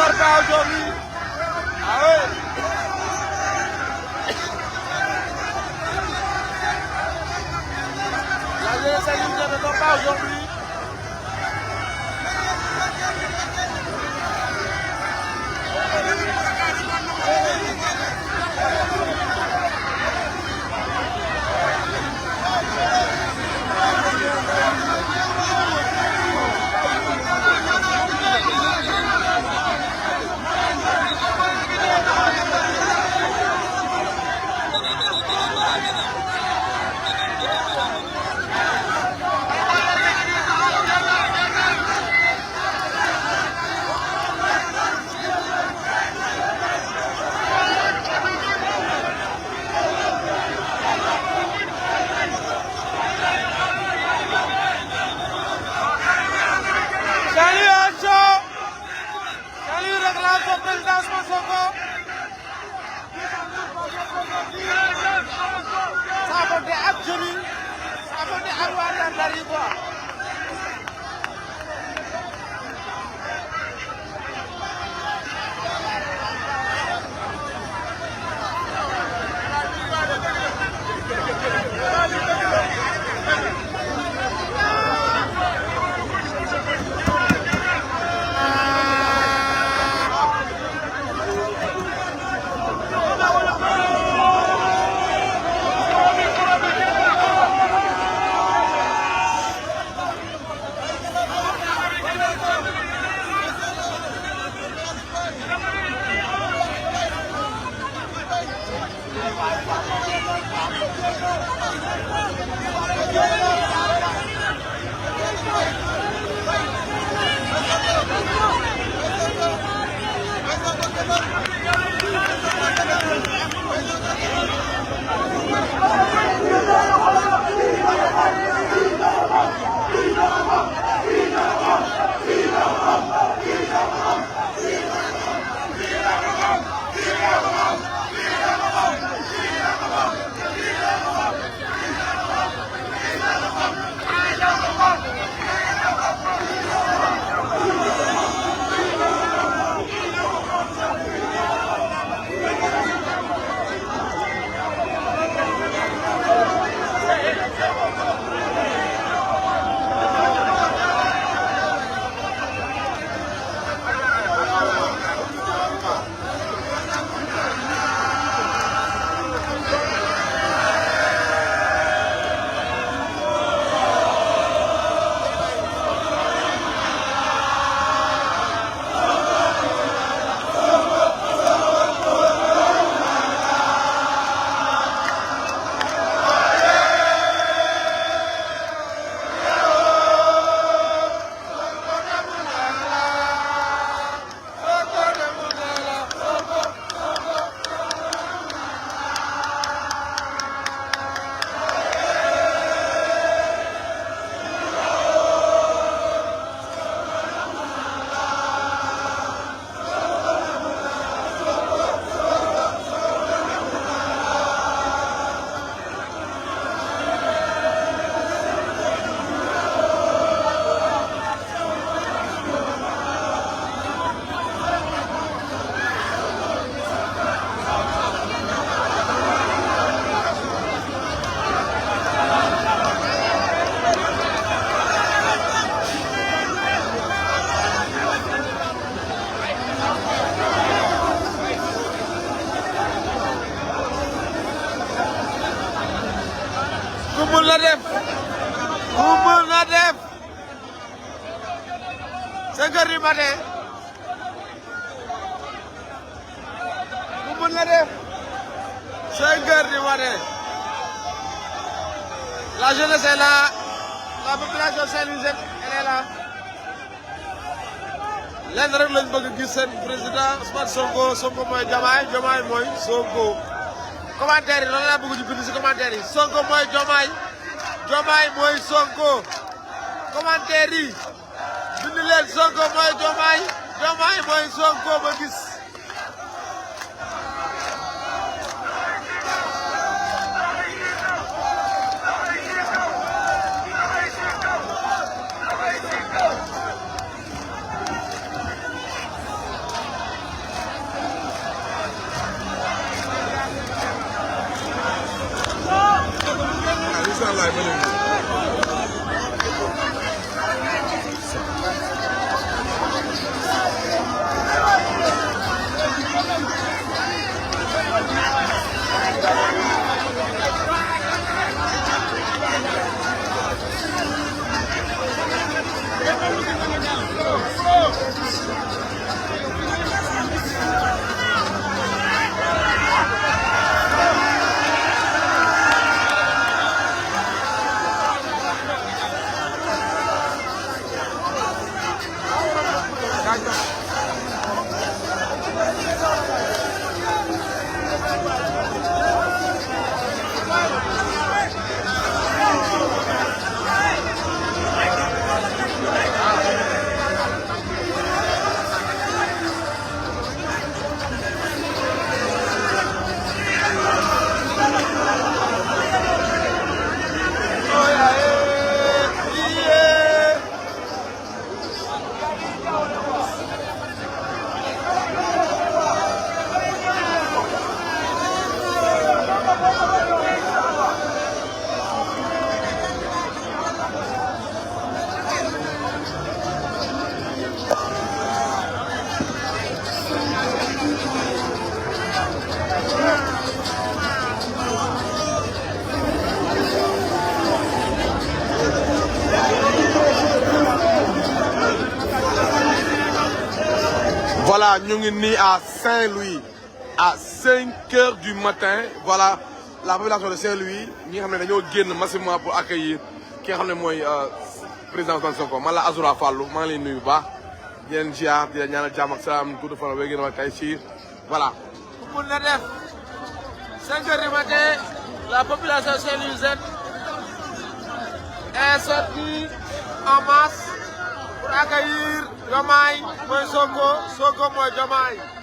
dort pas aujourd'hui. Ah oui. La jeunesse algérienne ne dort pas aujourd'hui. La jeunesse est là, la population saint-louisienne elle est là. lenn rek lañ bëgg gis seen président Ousmane Sonko Sonko mooy Diomaye Diomaye mooy Sonko. commentaire yi loolu laa bëgg ñu bind si commentaire yi Sonko mooy Diomaye Diomaye mooy Sonko. commentaire yi bind leen Sonko mooy Diomaye Diomaye mooy Sonko ba gis. Voilà, nous sommes à Saint-Louis à 5 h du matin. Voilà la population de Saint-Louis. Nous sommes massivement pour accueillir qui est le président Ousmane Sonko. Je suis Azoura Fallou, je suis nuyu baax di leen ziar di leen ñaanal jàmm ak salaam gudd fan wér gu yaram ak voilà. Pour le def 5 h du matin, la population saint-louisienne est sortie en masse pour accueillir Diomaye mooy Sonko, Sonko mooy Diomaye.